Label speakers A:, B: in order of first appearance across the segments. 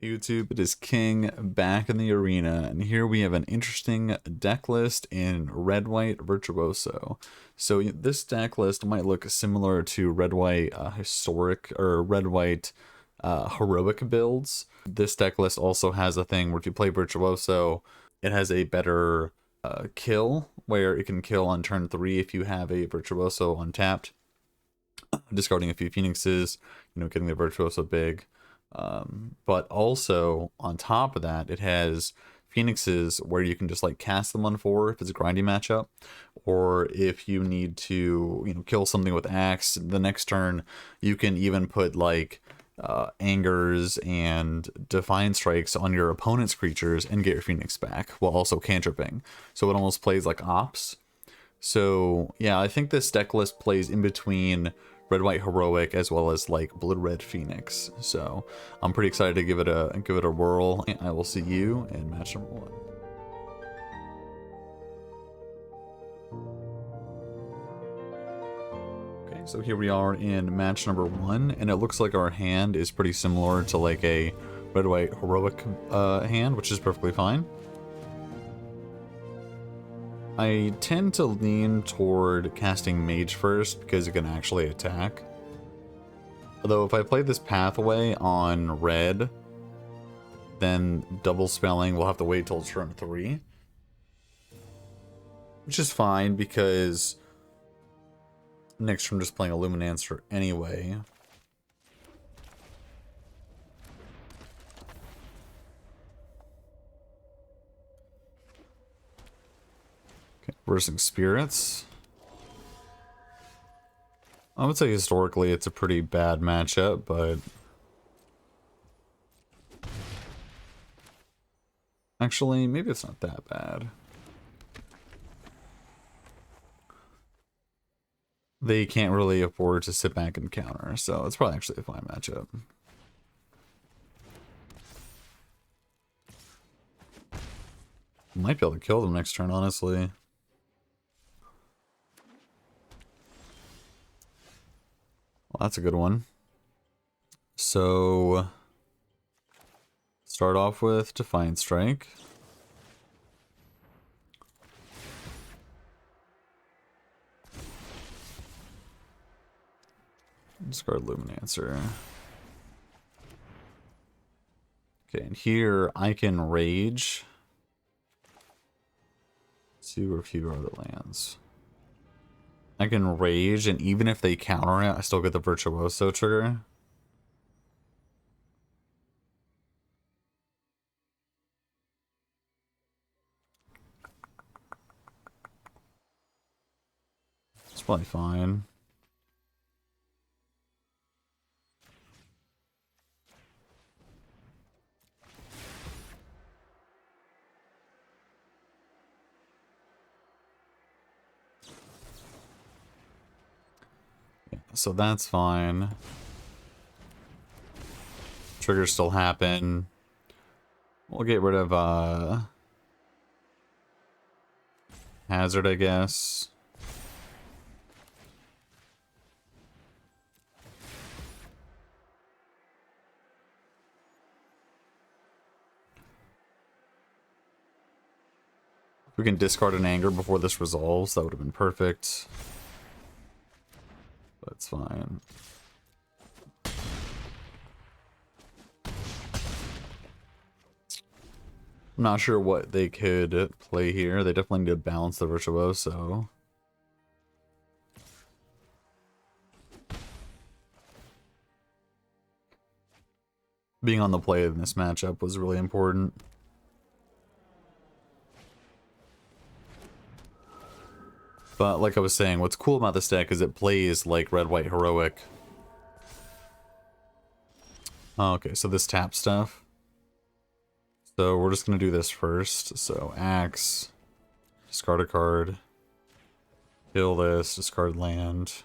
A: YouTube, it is King back in the arena, and here we have an interesting deck list in Red White Virtuoso. So this deck list might look similar to Red White Historic or Red White Heroic builds. This deck list also has a thing where if you play Virtuoso, it has a better kill, where it can kill on turn 3 if you have a Virtuoso untapped, discarding a few Phoenixes, getting the Virtuoso big. But also on top of that, it has Phoenixes where you can just like cast them on 4 if it's a grindy matchup, or if you need to kill something with Axe the next turn, you can even put like Angers and Defiant Strikes on your opponent's creatures and get your Phoenix back while also cantripping. So it almost plays like Ops. So yeah, I think this deck list plays in between Red White Heroic as well as like Blood Red Phoenix. So I'm pretty excited to give it a whirl. And I will see you in match number 1. Okay, so here we are in match number 1, and it looks like our hand is pretty similar to like a Red White Heroic hand, which is perfectly fine. I tend to lean toward casting Mage first because it can actually attack. Although if I play this pathway on red, then double spelling will have to wait till turn 3. Which is fine because next turn I'm just playing Illuminancer anyway. Versing Spirits. I would say historically it's a pretty bad matchup, but actually maybe it's not that bad. They can't really afford to sit back and counter, so it's probably actually a fine matchup. Might be able to kill them next turn, honestly. Well, that's a good one. So, start off with Defiant Strike. Discard Luminancer. Okay, and here I can Rage 2 or fewer other lands. I can Rage, and even if they counter it, I still get the Virtuoso trigger. It's probably fine. Yeah, so that's fine. Triggers still happen. We'll get rid of Hazard, I guess. If we can discard an Anger before this resolves, that would have been perfect. But it's fine. I'm not sure what they could play here. They definitely need to balance the Virtuoso. Being on the play in this matchup was really important. But like I was saying, what's cool about this deck is it plays like Red White Heroic. Oh, okay, so this tap stuff. So we're just going to do this first. So Axe, discard a card, kill this, discard land.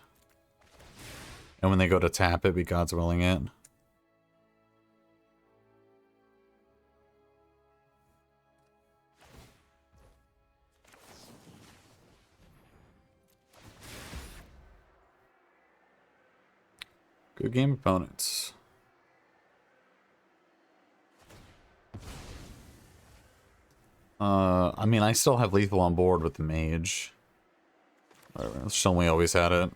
A: And when they go to tap it, be God's willing it. Good game, opponents. I mean, I still have lethal on board with the mage. Show we always had it.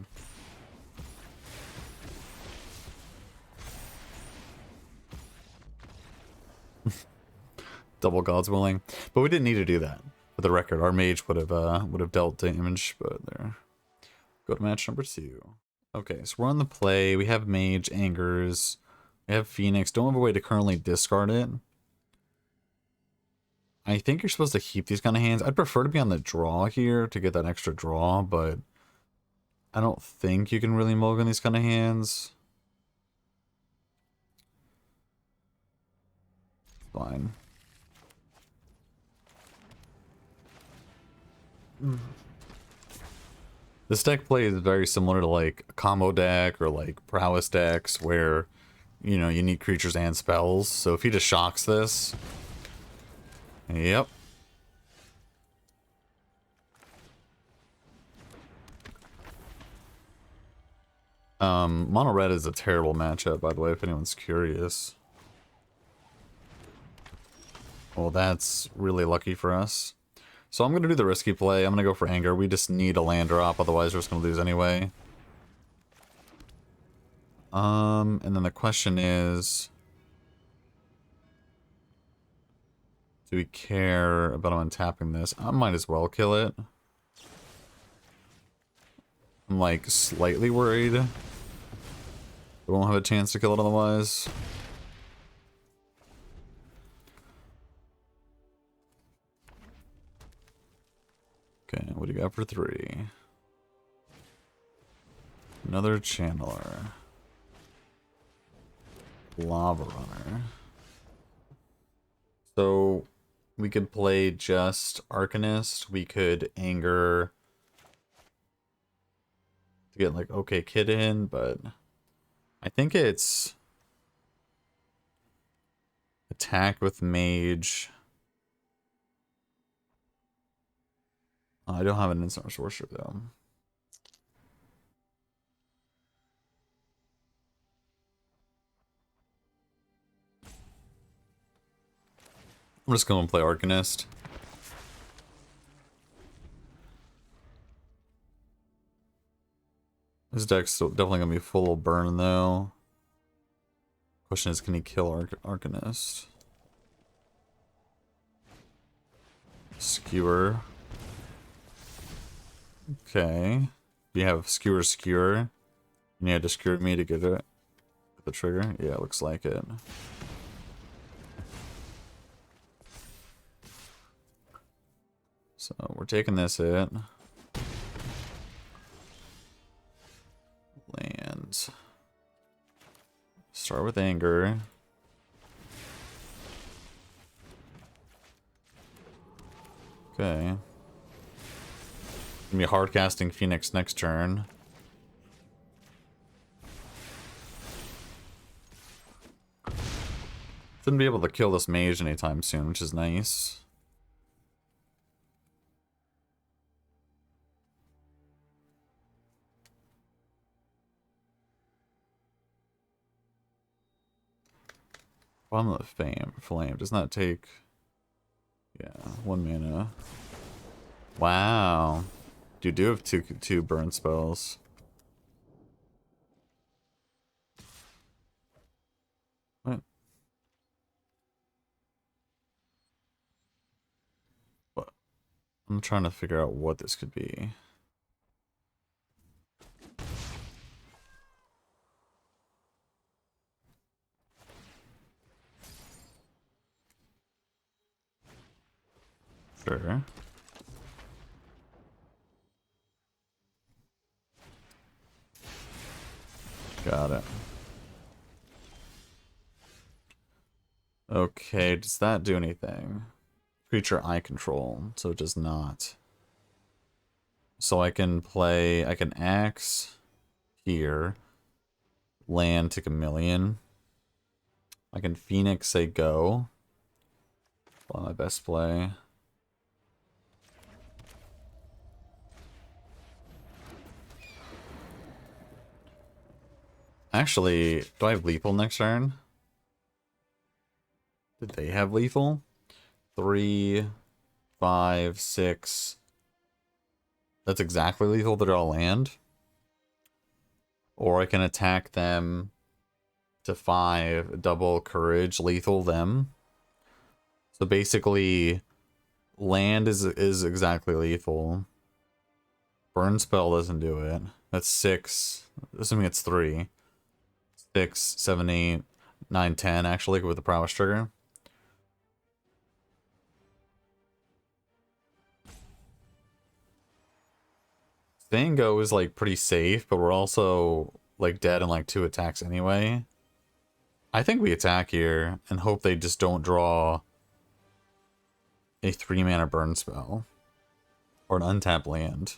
A: Double God's willing, but we didn't need to do that. For the record, our mage would have dealt damage, but there. Go to match number 2. Okay, so we're on the play. We have mage, angers. We have Phoenix. Don't have a way to currently discard it. I think you're supposed to keep these kind of hands. I'd prefer to be on the draw here to get that extra draw, but I don't think you can really mulligan these kind of hands. Fine. This deck play is very similar to like a combo deck or like prowess decks where, you know, you need creatures and spells. So if he just shocks this, yep. Mono red is a terrible matchup, by the way, if anyone's curious. Well, that's really lucky for us. So I'm going to do the risky play. I'm going to go for anger. We just need a land drop, otherwise we're just going to lose anyway. And then the question is, do we care about untapping this? I might as well kill it. I'm like slightly worried we won't have a chance to kill it otherwise. Okay, what do you got for 3? Another channeler. Lava runner. So we could play just Arcanist. We could anger to get like okay kid in, but I think it's attack with mage. I don't have an instant sorcerer though. I'm just going to play Arcanist. This deck's still definitely going to be full of burn though. Question is, can he kill Arcanist? Skewer. Okay. We have Skewer. You need to skewer me to get it. The trigger? Yeah, it looks like it. So we're taking this hit. Land. Start with anger. Okay. Gonna be hard casting Phoenix next turn. Shouldn't be able to kill this mage anytime soon, which is nice. Bottom of the flame does not take, yeah, 1 mana. Wow, you do have two burn spells. What? What? I'm trying to figure out what this could be. Sure. Got it. Okay, does that do anything? Creature I control, so it does not. So I can axe here, land, take 1,000,000. I can Phoenix, say go. Probably my best play. Actually, do I have lethal next turn? Did they have lethal? 3, 5, 6. That's exactly lethal. They're all land. Or I can attack them to 5, double courage, lethal them. So basically, land is exactly lethal. Burn spell doesn't do it. That's 6. Assuming it's 3. 6, 7, 8, 9, 10, actually, with the prowess trigger. Staying go is like pretty safe, but we're also like dead in like 2 attacks anyway. I think we attack here and hope they just don't draw a 3-mana burn spell or an untapped land.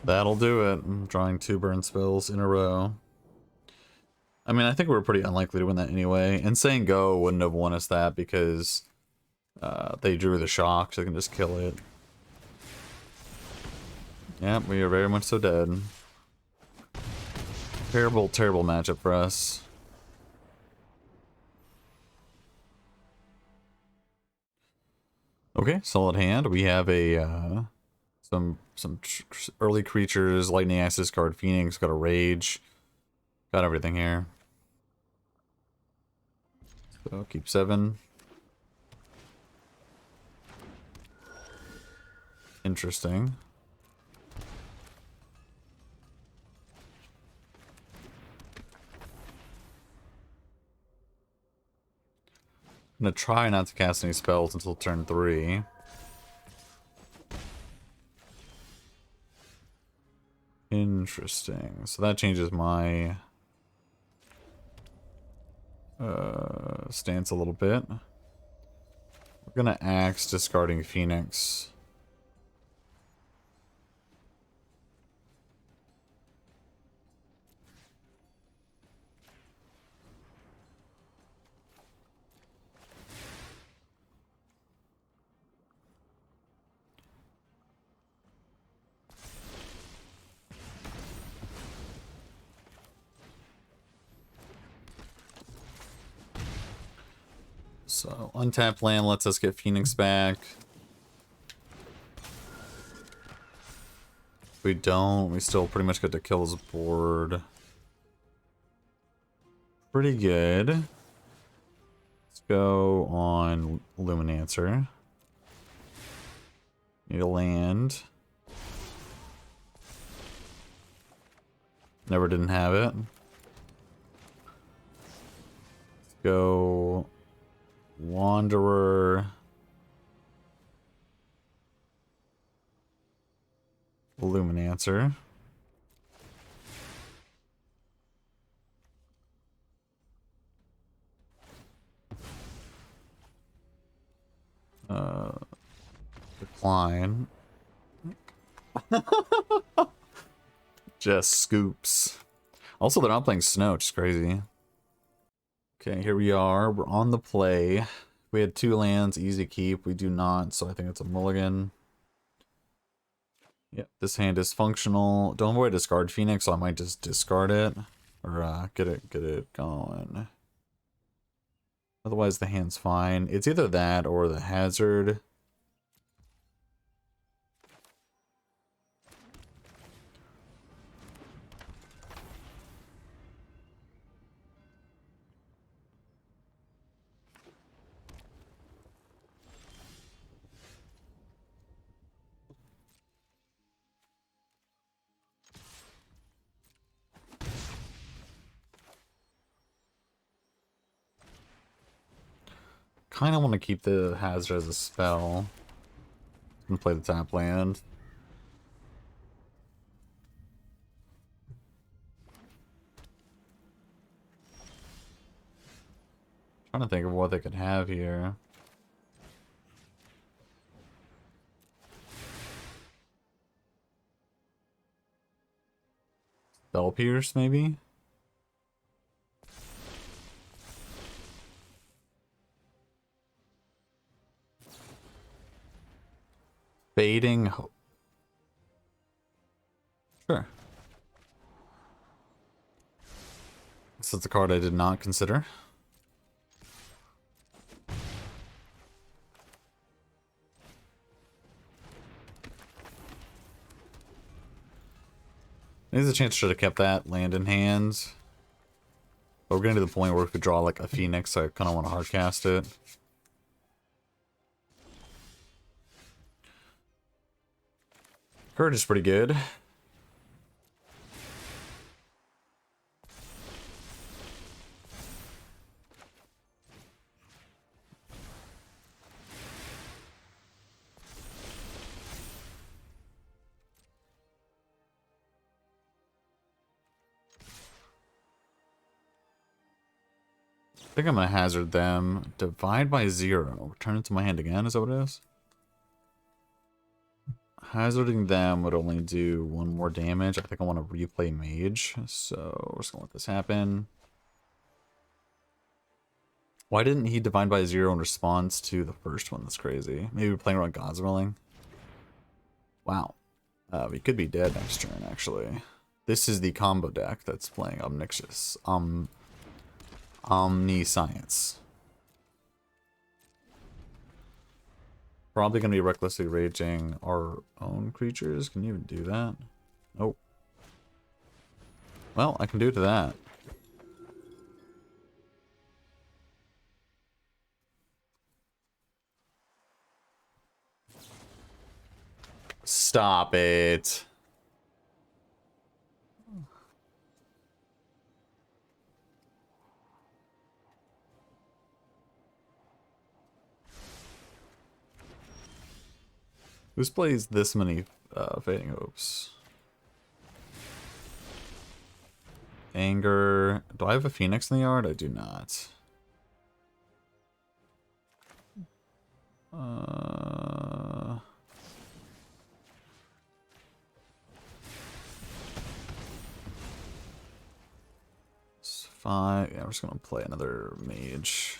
A: That'll do it. I'm drawing 2 burn spells in a row. I mean, I think we're pretty unlikely to win that anyway. And saying go wouldn't have won us that because they drew the shock, so they can just kill it. Yep, we are very much so dead. Terrible, terrible matchup for us. Okay, solid hand. We have a some early creatures, Lightning Axis card, Phoenix, got a Rage, got everything here. So keep 7. Interesting. I'm gonna try not to cast any spells until turn 3. Interesting. So that changes my stance a little bit. We're gonna axe, discarding Phoenix. So, untapped land lets us get Phoenix back. If we don't, we still pretty much get to kill his board. Pretty good. Let's go on Luminancer. Need a land. Never didn't have it. Let's go Wanderer. Luminancer. Decline. Just scoops. Also, they're not playing Snow, which is crazy. Okay, here we are. We're on the play. We had 2 lands, easy keep. We do not, so I think it's a mulligan. Yep, this hand is functional. Don't worry, discard Phoenix, so I might just discard it. Or get it going. Otherwise, the hand's fine. It's either that or the hazard. Kind of want to keep the hazard as a spell and play the tap land. Trying to think of what they could have here. Bell Pierce, maybe? Fading Hope. Sure. This is the card I did not consider. There's a chance I should have kept that land in hand. But we're getting to the point where we could draw like a Phoenix, so I kind of want to hardcast it. Courage is pretty good. I think I'm gonna hazard them. Divide by 0. Return it to my hand again, is that what it is? Hazarding them would only do 1 more damage. I think I want to replay Mage, so we're just gonna let this happen. Why didn't he divide by 0 in response to the first one? That's crazy. Maybe we're playing around God's Willing. Wow. We could be dead next turn, actually. This is the combo deck that's playing Omniscience. Omniscience. Probably going to be recklessly raging our own creatures. Can you even do that? Nope. Well, I can do to that. Stop it. Who plays this many Fading Hopes? Anger. Do I have a Phoenix in the yard? I do not. It's 5. Yeah, we're just gonna play another mage.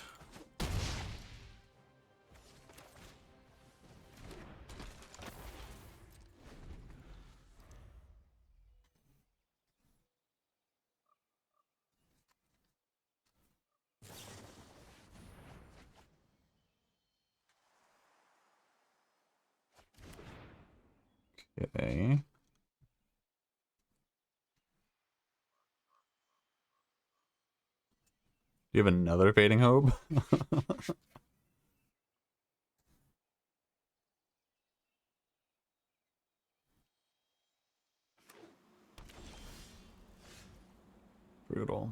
A: Okay. Do you have another Fading Hope? Brutal.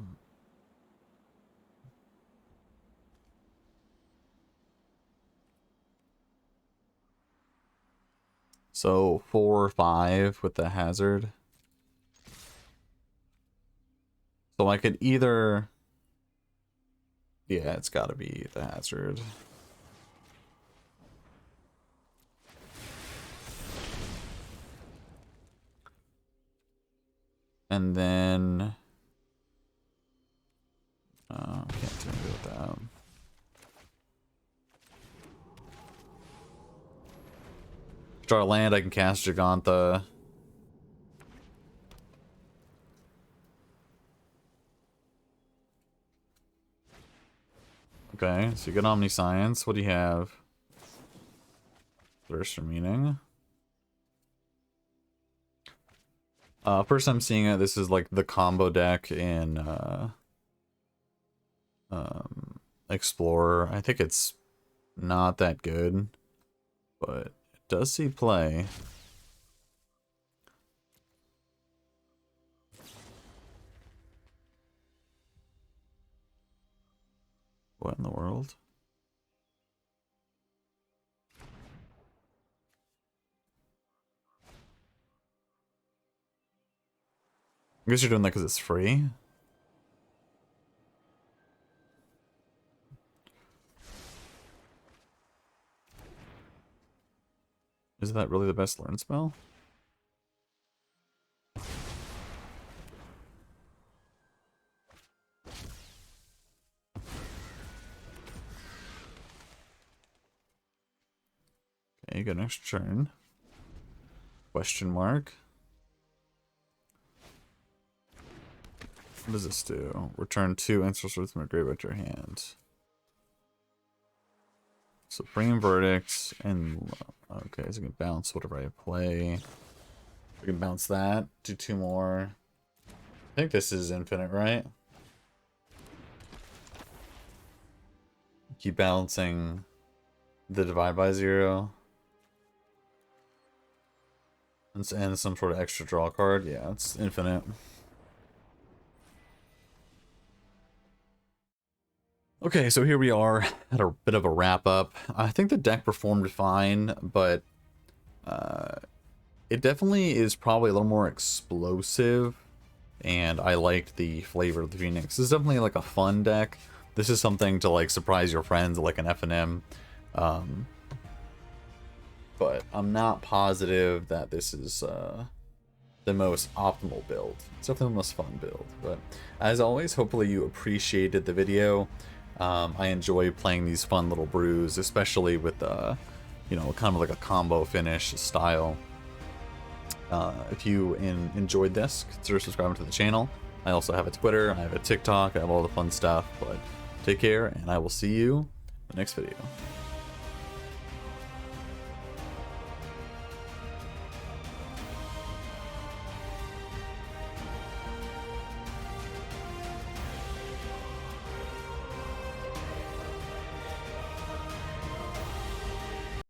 A: So 4 or 5 with the hazard. So I could either... Yeah, it's gotta be the hazard. And then... can't do anything with that. Draw a land, I can cast Giganta. Okay, so you get Omniscience. What do you have? Thirst for Meaning. First I'm seeing it, this is like the combo deck in Explorer. I think it's not that good, but it does see play. What in the world? I guess you're doing that because it's free. Is that really the best learn spell? get an extra turn. Question mark. What does this do? Return 2 instant swords from your graveyard to your hand. Supreme Verdict, and okay, so we can bounce whatever I play. We can bounce that, do 2 more. I think this is infinite, right? Keep balancing the divide by 0. And some sort of extra draw card. Yeah, it's infinite. Okay, so here we are at a bit of a wrap up. I think the deck performed fine, but it definitely is probably a little more explosive, and I liked the flavor of the Phoenix. This is definitely like a fun deck. This is something to like surprise your friends, like an FNM. But I'm not positive that this is the most optimal build. It's definitely the most fun build. But as always, hopefully you appreciated the video. I enjoy playing these fun little brews, especially with you know, kind of like a combo finish style. If you enjoyed this, consider subscribing to the channel. I also have a Twitter, I have a TikTok, I have all the fun stuff. But take care, and I will see you in the next video.